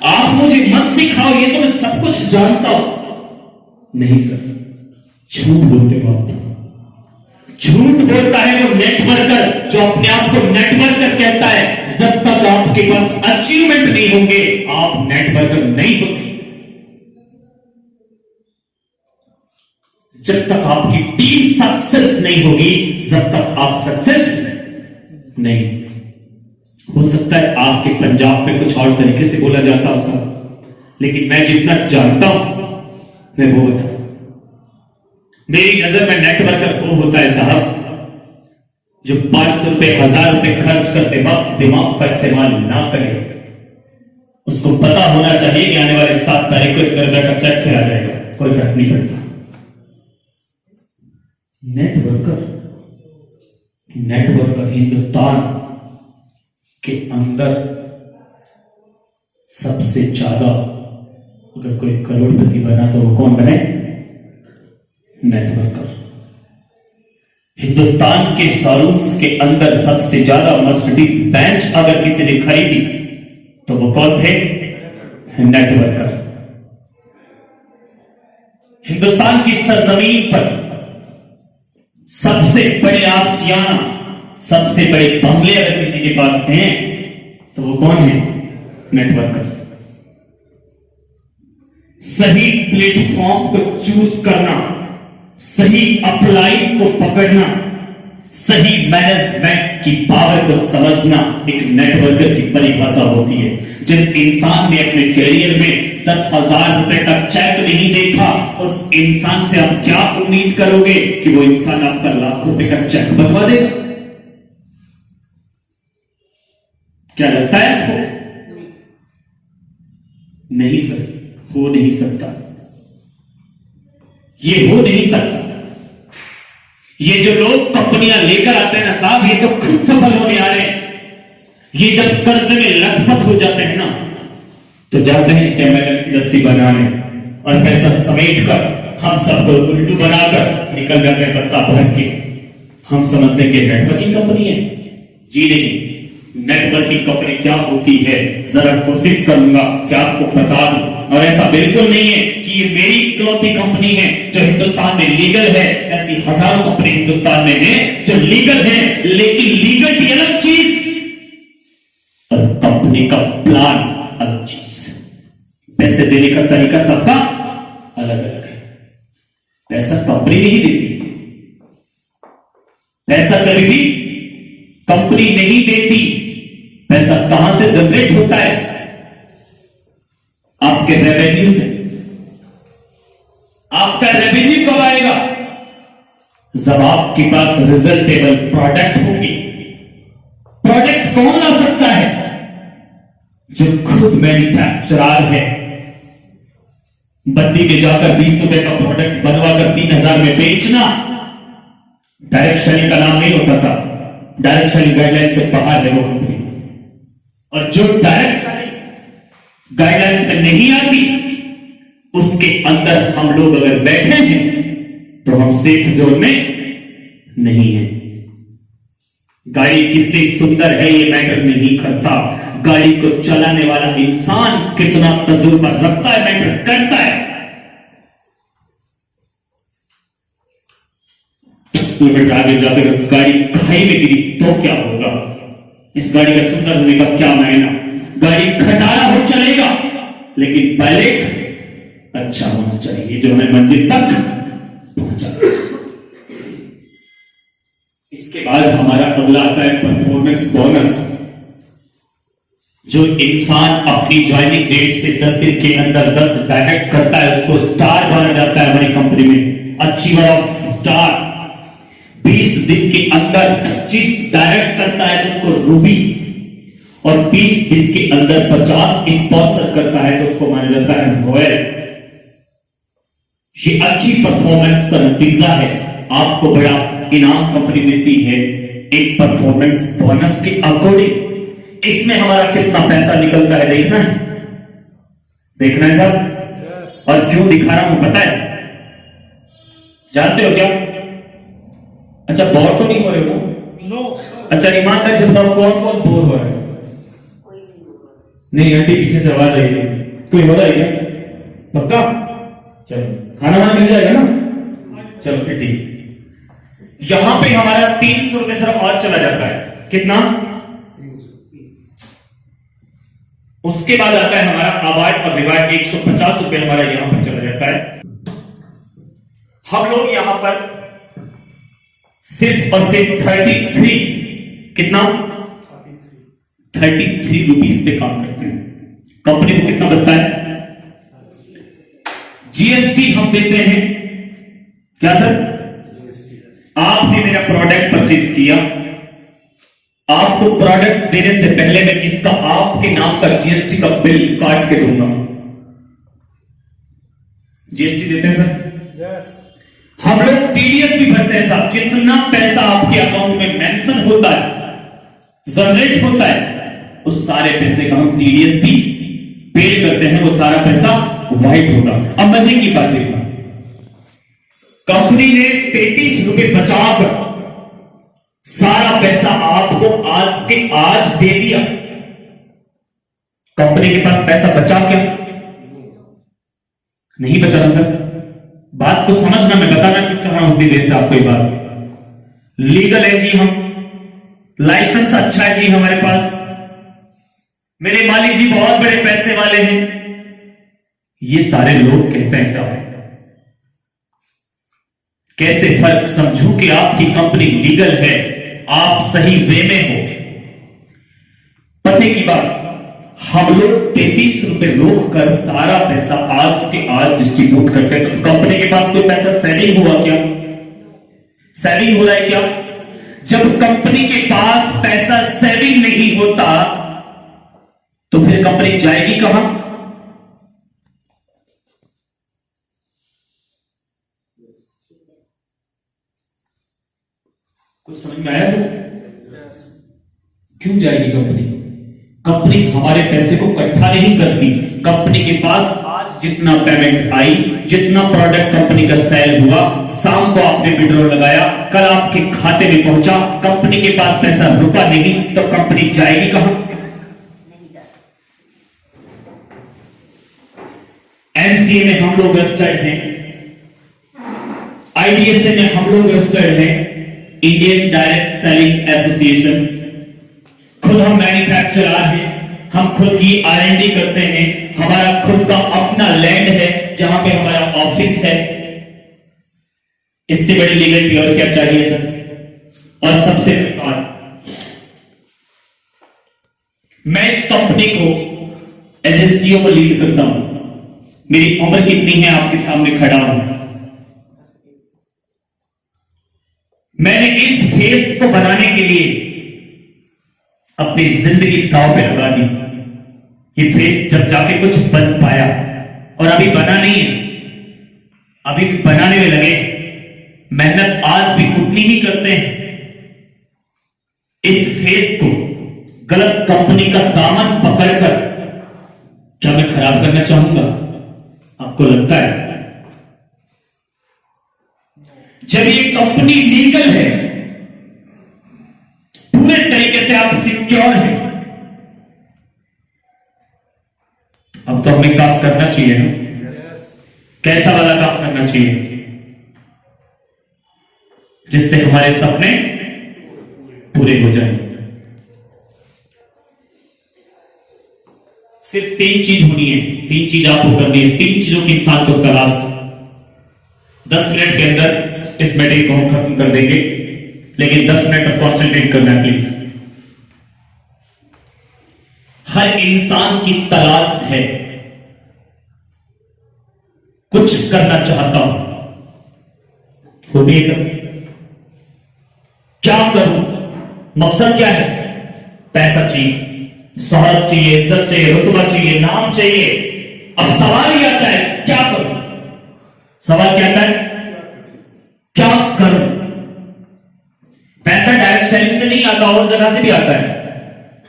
आप मुझे मत सिखाओ, ये तो मैं सब कुछ जानता हूं। नहीं सर, झूठ बोलते हो आप। झूठ बोलता है वो नेटवर्कर जो अपने आप को नेटवर्कर कहता है। जब तक आपके पास अचीवमेंट नहीं होंगे आप नेटवर्कर नहीं हो सकते। जब तक आपकी टीम सक्सेस नहीं होगी, जब तक आप सक्सेस नहीं। हो सकता है आपके पंजाब में कुछ और तरीके से बोला जाता हो सब, लेकिन मैं जितना जानता हूं मैं वो बता। मेरी नजर में नेटवर्कर वो होता है साहब जो 500 रुपए 1000 रुपए खर्च करते वक्त दिमाग का इस्तेमाल ना करे। उसको पता होना चाहिए कि आने वाले 7 तारीख को इतने रुपए का चेक फिर आ जाएगा, कोई फर्क नहीं पड़ता। नेटवर्कर हिंदुस्तान के अंदर सबसे ज्यादा अगर कोई करोड़पति बना तो वो कौन बने? नेटवर्कर। हिंदुस्तान के शोरूम्स के अंदर सबसे ज्यादा मर्सिडीज बेंच अगर किसी ने खरीदी तो वो कौन थे? नेटवर्कर। हिंदुस्तान की सरजमीन पर सबसे बड़े आशियाना, सबसे बड़े बंगले अगर किसी के पास हैं तो वो कौन है? नेटवर्कर। सही प्लेटफॉर्म को चूज करना, सही अपलाइन को पकड़ना, सही मैनेजमेंट की पावर को समझना एक नेटवर्कर की परिभाषा होती है। जिस इंसान ने अपने करियर में 10,000 रुपए का चेक नहीं देखा, उस इंसान से आप क्या उम्मीद करोगे कि वो इंसान आपका लाख रुपए का चेक बनवा देगा? क्या लगता है आपको? नहीं सर, हो नहीं सकता, ये हो नहीं सकता। ये जो लोग कंपनियां लेकर आते हैं ना साहब, ये तो खुद सफल होने आ रहे हैं। ये जब कर्ज में लथपथ हो जाते हैं ना तो जाते हैं कैमरा इंडस्ट्री बनाने और पैसा समेट कर हम सबको उल्टू बनाकर निकल जाते हैं बस्ता भर के। हम समझते हैं कि नेटवर्किंग कंपनी है। जी नहीं, नेटवर्किंग कंपनी क्या होती है जरा कोशिश करूंगा कि आपको बता दूं। और ऐसा बिल्कुल नहीं है कि ये मेरी इकलौती कंपनी है जो हिंदुस्तान में लीगल है। ऐसी हजारों कंपनी हिंदुस्तान में है जो लीगल है, लेकिन लीगल की अलग चीज और कंपनी का प्लान अलग चीज। पैसे देने का तरीका सबका अलग अलग है। पैसा कंपनी नहीं देती, पैसा कभी भी कंपनी नहीं देती। पैसा कहां से जनरेट होता है? आपके रेवेन्यू से। आपका रेवेन्यू कब आएगा? जब आपके पास रिजल्टेबल प्रोडक्ट होगी। प्रोडक्ट कौन ला सकता है? जो खुद मैन्युफैक्चरर है। बद्दी में जाकर 20 रुपए का प्रोडक्ट बनवाकर 3000 में बेचना डायरेक्ट सेलिंग का नाम नहीं होता साहब। डायरेक्ट सेलिंग गाइडलाइन से बाहर है वो कंपनी। और जो डायरेक्ट सेलिंग गाइडलाइंस में नहीं आती उसके अंदर हम लोग अगर बैठे हैं तो हम सेफ जोन में नहीं है। गाड़ी कितनी सुंदर है ये मैटर नहीं करता, गाड़ी को चलाने वाला इंसान कितना तजुर्बा रखता है, मैटर करता है। किलोमीटर आगे जाकर गाड़ी खाई में गिरी तो क्या होगा? इस गाड़ी का सुंदर होने का क्या मायना? गाड़ी खटारा हो चलेगा, लेकिन पायलट अच्छा होना चाहिए जो हमें मंजिल तक पहुंचा। इसके बाद हमारा अगला आता है परफॉर्मेंस बोनस। जो इंसान अपनी ज्वाइनिंग डेट से 10 दिन के अंदर 10 डायरेक्ट करता है उसको स्टार माना जाता है हमारी कंपनी में, अचीवर ऑफ स्टार। 20 दिन के अंदर 25 डायरेक्ट करता है तो उसको रूबी, और 30 दिन के अंदर 50 स्पॉन्सर करता है तो उसको माना जाता है रॉयल। ये अच्छी परफॉर्मेंस का नतीजा है। आपको बड़ा इनाम कंपनी देती है एक परफॉर्मेंस बोनस के अकॉर्डिंग। इसमें हमारा कितना पैसा निकलता है देखना है, देखना है साहब। और क्यों दिखा रहा हूं पता है? जानते हो क्या? अच्छा बोर तो नहीं हो रहे हो? अच्छा ईमानदारी से बताओ कौन कौन बोर हो रहा है? नहीं आंटी पीछे से आवाज आई थी, कोई हो रहा है क्या? पक्का? चलो खाना वाना मिल जाएगा ना? चलो फिर ठीक। यहां पे हमारा 300 रुपए सिर्फ और चला जाता है। कितना? उसके बाद आता है हमारा अवार्ड और रिवार्ड, 150 रुपए हमारा यहां पर चला जाता है। हम लोग यहां पर सिर्फ और सिर्फ 33 कितना 33 रुपीस पे काम करते हैं। कंपनी को कितना बचता है? जीएसटी हम देते हैं। क्या सर? आपने मेरा प्रोडक्ट परचेज किया, आपको प्रोडक्ट देने से पहले मैं इसका आपके नाम का जीएसटी का बिल काट के दूंगा। जीएसटी देते हैं सर? यस। हम लोग टीडीएस भी भरते हैं साहब। जितना पैसा आपके अकाउंट में मेंशन होता है, जनरेट होता है, उस सारे पैसे का हम टीडीएस भी पे करते हैं। वो सारा पैसा वाइट होगा। अब मजे की बात देखा, कंपनी ने 33 रुपए बचाकर सारा पैसा आपको आज के आज दे दिया। कंपनी के पास पैसा बचा क्या? नहीं बचा ना सर। बात तो समझना, मैं बताना क्यों चाह रहा हूं उतनी देर से आपको। ये बात लीगल है जी, हम लाइसेंस अच्छा है जी हमारे पास, मेरे मालिक जी बहुत बड़े पैसे वाले हैं। ये सारे लोग कहते हैं साहब, कैसे फर्क समझूं कि आपकी कंपनी लीगल है, आप सही वे में हो? पते की बात, हम लोग 33 रुपए रोक कर सारा पैसा आज के आज डिस्ट्रीब्यूट करते हैं। तो कंपनी के पास कोई पैसा सेविंग हुआ क्या? सेविंग हो रहा है क्या? जब कंपनी के पास पैसा सेविंग नहीं होता तो फिर कंपनी जाएगी कहां? कुछ समझ में आया सर? क्यों जाएगी कंपनी? कंपनी हमारे पैसे को इकट्ठा नहीं करती। कंपनी के पास आज जितना पेमेंट आई, जितना प्रोडक्ट कंपनी का सेल हुआ, शाम को आपने विड्रॉल लगाया, कल आपके खाते में पहुंचा, कंपनी के पास पैसा रुका नहीं, तो कंपनी जाएगी कहां? एमसीए में हम लोग रजिस्टर्ड हैं, आईडीएसए में हम लोग रजिस्टर्ड हैं, इंडियन डायरेक्ट सेलिंग एसोसिएशन। खुद हम मैन्युफैक्चरर हैं, हम खुद की R&D करते हैं, हमारा खुद का अपना लैंड है जहां पे हमारा ऑफिस है। इससे बड़ी लीगलिटी और क्या चाहिए सर? और सबसे बड़ी बात, मैं इस कंपनी को एजेंसियों को लीड करता हूं। मेरी उम्र कितनी है आपके सामने खड़ा हूं। मैंने इस फेस को बनाने के लिए अपनी जिंदगी दांव पे लगा दी। ये फेस जब जाके कुछ बन पाया, और अभी बना नहीं है, अभी भी बनाने में लगे, मेहनत आज भी उतनी ही करते हैं। इस फेस को गलत कंपनी का दामन पकड़कर क्या मैं खराब करना चाहूंगा? आपको लगता है? जब ये कंपनी लीगल है, पूरे तरीके से आप सिक्योर हैं, तो हमें काम करना चाहिए ना। कैसा वाला काम करना चाहिए जिससे हमारे सपने पूरे हो जाएं। सिर्फ 3 चीज होनी है, 3 चीज आपको करनी है, 3 चीजों की इंसान को तलाश। 10 मिनट के अंदर इस मीटिंग को हम खत्म कर देंगे, लेकिन 10 मिनट तक कॉन्सेंट्रेट करना है प्लीज। हर इंसान की तलाश है, कुछ करना चाहता हूं, होती है सब। क्या करूं, मकसद क्या है? पैसा चाहिए, शोहरत चाहिए, इज्जत चाहिए, रुतबा चाहिए, नाम चाहिए। अब सवाल ये आता है क्या करूं? सवाल क्या आता है? क्या करूं? पैसा डायरेक्ट सेलिंग से नहीं आता, और जगह से भी आता है।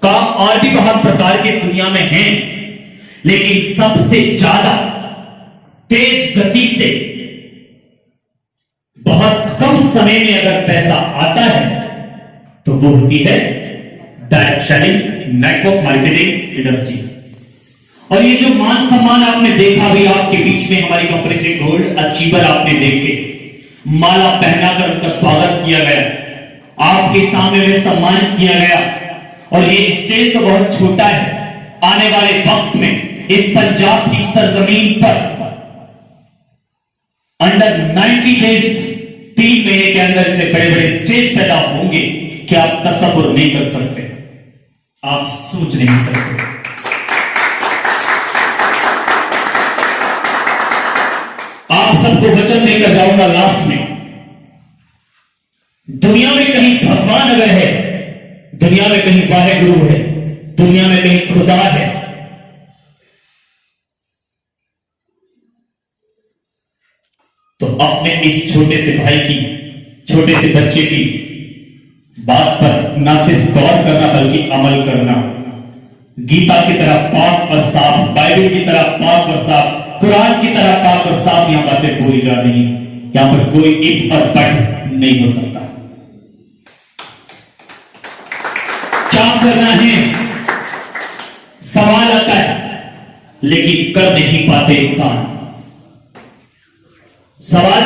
काम और भी बहुत प्रकार के इस दुनिया में हैं, लेकिन सबसे ज्यादा तेज गति से बहुत कम समय में अगर पैसा आता है तो वो होती है direct selling, network marketing industry. और ये जो मान सम्मान आपने देखा भी, आपके बीच में हमारी कंपनी से गोल्ड अचीवर आपने देखे, माला पहनाकर उनका स्वागत किया गया, आपके सामने में सम्मान किया गया। और ये स्टेज तो बहुत छोटा है, आने वाले वक्त में इस पंजाब की सरजमीन पर अंडर 90 डेज, 3 महीने के अंदर इतने बड़े बड़े स्टेज पैदा होंगे कि आप तसव्वुर नहीं कर सकते, आप सोच नहीं सकते। आप सबको वचन देकर जाऊंगा लास्ट में, दुनिया में कहीं भगवान अगर है, दुनिया में कहीं वाहेगुरु है, दुनिया में कहीं खुदा है, तो अपने इस छोटे से भाई की, छोटे से बच्चे की बात पर ना सिर्फ गौर करना बल्कि अमल करना। गीता की तरह पाक और साफ, बाइबल की तरह पाक और साफ, कुरान की तरह पाक और साफ यहां बातें बोली जा रही हैं। यहां पर कोई इफ और बट नहीं हो सकता। क्या करना है सवाल आता है, लेकिन कर नहीं पाते इंसान। सवाल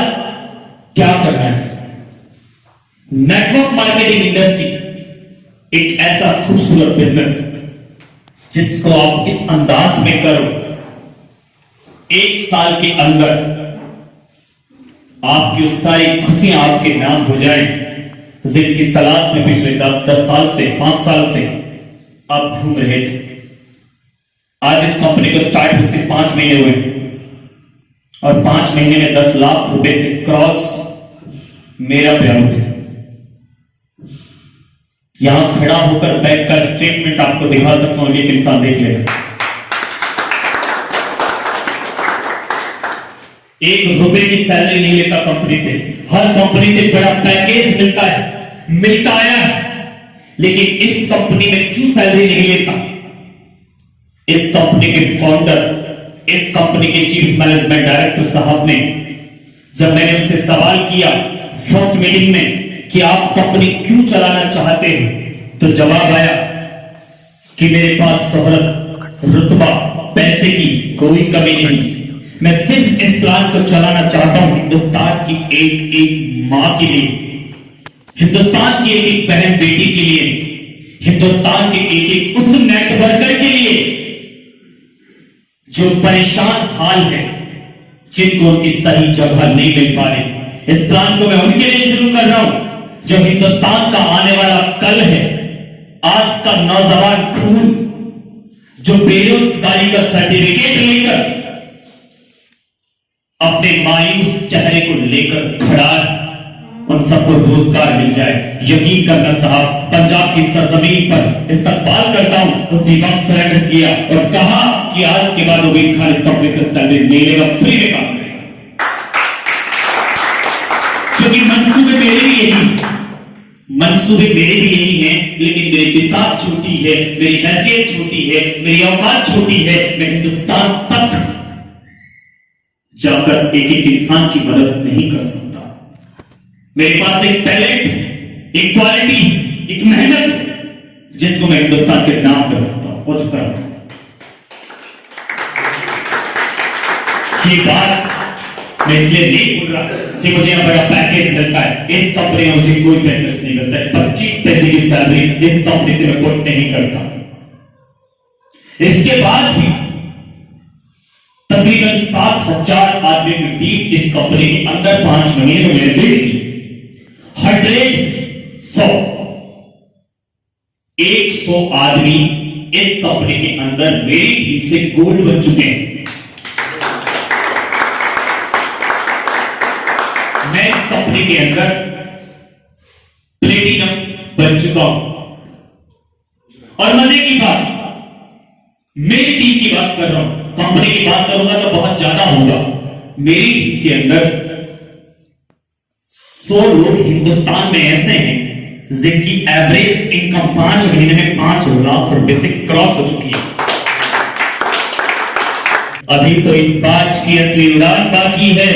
क्या करना है? नेटवर्क मार्केटिंग इंडस्ट्री एक ऐसा खूबसूरत बिजनेस जिसको आप इस अंदाज में करो, 1 साल के अंदर आपकी सारी खुशियां आपके नाम हो जाए, जिनकी तलाश में पिछले 10 साल से, 5 साल से आप घूम रहे थे। आज इस कंपनी को स्टार्ट हुए सिर्फ 5 महीने हुए और 5 महीने में 10 लाख रुपए से क्रॉस मेरा पेआउट है। यहां खड़ा होकर बैंक का स्टेटमेंट आपको दिखा सकता हूं, एक इंसान देख लेगा। 1 रुपए की सैलरी नहीं लेता कंपनी से, हर कंपनी से बड़ा पैकेज मिलता है, मिलता आया, लेकिन इस कंपनी में क्यों सैलरी नहीं लेता? इस कंपनी के फाउंडर, इस कंपनी के चीफ मैनेजमेंट डायरेक्टर साहब ने, जब मैंने उनसे सवाल किया फर्स्ट मीटिंग में कि आप कंपनी क्यों चलाना चाहते हैं, तो जवाब आया कि मेरे पास शोहरत, रुतबा, पैसे की कोई कमी नहीं, मैं सिर्फ इस प्लान को चलाना चाहता हूं हिंदुस्तान की एक एक मां के लिए, हिंदुस्तान की एक एक बहन बेटी के लिए, हिंदुस्तान के एक एक उस नेटवर्कर के लिए जो परेशान हाल है, जिनको उनकी सही जगह नहीं मिल पा रही। इस प्लान को मैं उनके लिए शुरू कर रहा हूं जो हिंदुस्तान का आने वाला कल है, आज का नौजवान खून जो बेरोजगारी का सर्टिफिकेट लेकर अपने मायूस चेहरे को लेकर खड़ा है, उन सबको रोजगार मिल जाए। यकीन करना साहब, पंजाब की सरजमीन पर इस्तकबाल करता हूं, उसी वक्त सरेंडर किया और कहा कि आज के बाद उबैद खान इस कंपनी से सैलरी नहीं लेगा, फ्री में काम करेगा। क्योंकि मंसूबे मेरे भी यही, मंसूबे मेरे भी यही हैं, लेकिन मेरी बिसात छोटी है, मेरी हैसियत छोटी है, मेरी औकात छोटी है। मैं हिंदुस्तान तक जाकर एक एक इंसान की मदद नहीं कर सकता। मेरे पास एक टैलेंट, एक क्वालिटी, एक मेहनत जिसको मैं हिंदुस्तान के नाम कर सकता हूं, वो जो कर रहा हूं। ये बात मैं इसलिए नहीं बोल रहा कि मुझे यहाँ बड़ा पैकेज मिलता है, इस कंपनी में मुझे कोई पैकेज नहीं मिलता है, 25 पैसे की सैलरी इस कंपनी से मैं पुट नहीं करता। इसके बाद भी तकरीबन 7,000 आदमी की टीम इस कंपनी के अंदर 5 महीने में मैंने बिल्ड की। 100 आदमी इस कंपनी के अंदर मेरी टीम से गोल्ड बन चुके हैं। मैं इस कंपनी के अंदर प्लेटिनम बन चुका हूं। और मजे की बात, मेरी टीम की बात कर रहा हूं, कंपनी की बात करूंगा तो बहुत ज्यादा होगा। मेरी टीम के अंदर 100 लोग हिंदुस्तान में ऐसे हैं जिनकी एवरेज इनकम 5 महीने में 5 लाख रुपए से क्रॉस हो चुकी है। अभी तो इस बाज की असली उड़ान बाकी है,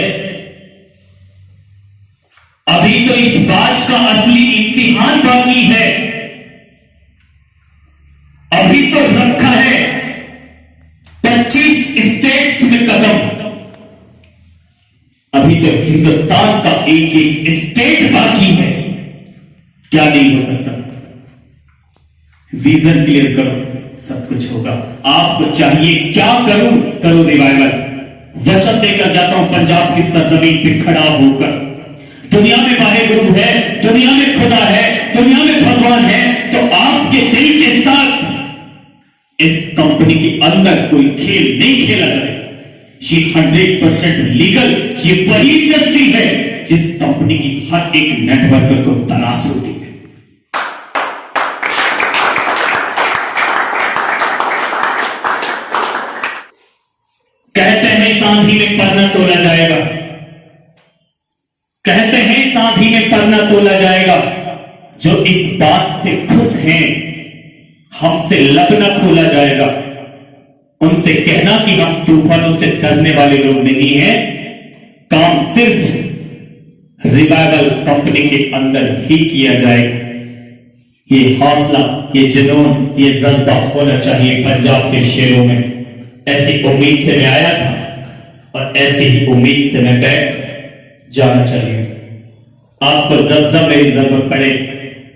अभी तो इस बाज का असली इम्तिहान बाकी है, अभी तो रखा है 25 स्टेट्स में कदम, अभी तो हिंदुस्तान का एक एक स्टेट बाकी है। क्या नहीं हो सकता? विजन क्लियर करो, सब कुछ होगा। आपको चाहिए क्या करूं? करो रिवाइवल। वचन देकर जाता हूं पंजाब की सरजमीन पे खड़ा होकर, दुनिया में वाहेगुरु है, दुनिया में खुदा है, दुनिया में भगवान है, तो आपके दिल के साथ इस कंपनी के अंदर कोई खेल नहीं खेला जाए। ये 100% लीगल, ये वही इंडस्ट्री है जिस कंपनी की हर एक नेटवर्कर को तलाश होती है। कहते हैं सांधी में परना तोला जाएगा, कहते हैं सांधी में परना तोला जाएगा। जो इस बात से खुश हैं हमसे लगना खोला जाएगा। उनसे कहना कि हम तूफानों से डरने वाले लोग नहीं हैं, काम सिर्फ रिवाइवल कंपनी के अंदर ही किया जाएगा। ये हौसला, ये जुनून, ये जज्बा होना चाहिए पंजाब के शेरों में। ऐसी उम्मीद से मैं आया था और ऐसी ही उम्मीद से मैं बैठ जाना चाहिए। आपको जब मेरी जरूरत पड़े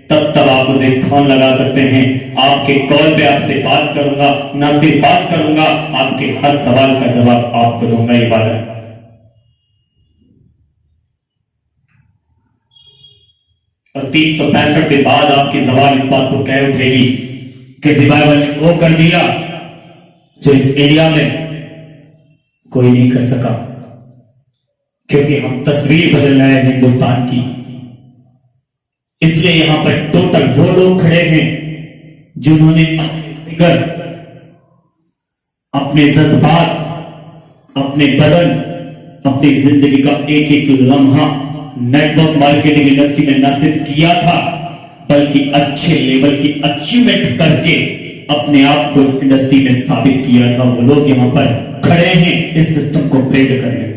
तब आप मुझे फोन लगा सकते हैं। आपके कॉल पे आपसे बात करूंगा, ना सिर्फ बात करूंगा, आपके हर सवाल का जवाब आपको दूंगा। ये बात है। और 365 के बाद आपकी जबान इस बात को कह उठेगी कि रिवाइवल ने वो कर दिया जो इस इंडिया में कोई नहीं कर सका, क्योंकि हम तस्वीर बदल रहे हैं हिंदुस्तान की। इसलिए यहां पर टोटल वो लोग खड़े हैं जिन्होंने अपने फिगर, अपने जज्बात, अपने बदन, अपनी जिंदगी का एक एक लम्हा नेटवर्क मार्केटिंग इंडस्ट्री में न सिर्फ किया था, बल्कि अच्छे लेवल की अचीवमेंट करके अपने आप को इस इंडस्ट्री में साबित किया था। वो लोग यहां पर खड़े हैं इस सिस्टम को ब्रेक करने।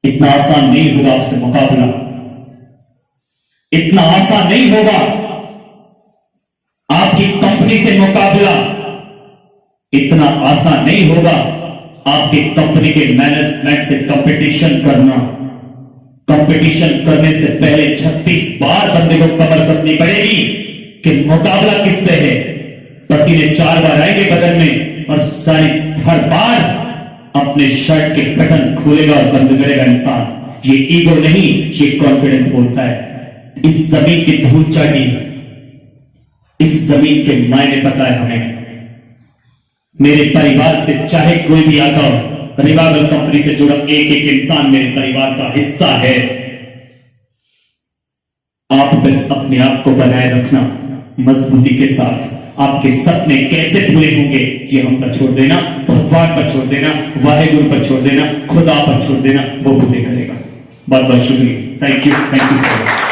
इतना आसान नहीं होगा आपसे मुकाबला, इतना आसान नहीं होगा आपकी कंपनी से मुकाबला, इतना आसान नहीं होगा आपकी कंपनी के मैनेजमेंट से कंपटीशन करना। कंपटीशन करने से पहले 36 बार बंदे को कमर कसनी पड़ेगी कि मुकाबला किससे है। पसीने 4 बार आएंगे बदन में और हर बार अपने शर्ट के बटन खोलेगा और बंद करेगा इंसान। ये ईगो नहीं, ये कॉन्फिडेंस बोलता है। इस जमीन की धूल चाटी, इस जमीन के मायने पता है हमें। मेरे परिवार से चाहे कोई भी आता हो, रिवाइवल कंपनी से जुड़ा एक एक इंसान मेरे परिवार का हिस्सा है। आप बस अपने आप को बनाए रखना मजबूती के साथ। आपके सपने कैसे पूरे होंगे ये हम पर छोड़ देना, भगवान पर छोड़ देना, वाहेगुरु पर छोड़ देना, खुदा पर छोड़ देना, वो पूरे करेगा। बहुत बहुत शुक्रिया। Thank you so much.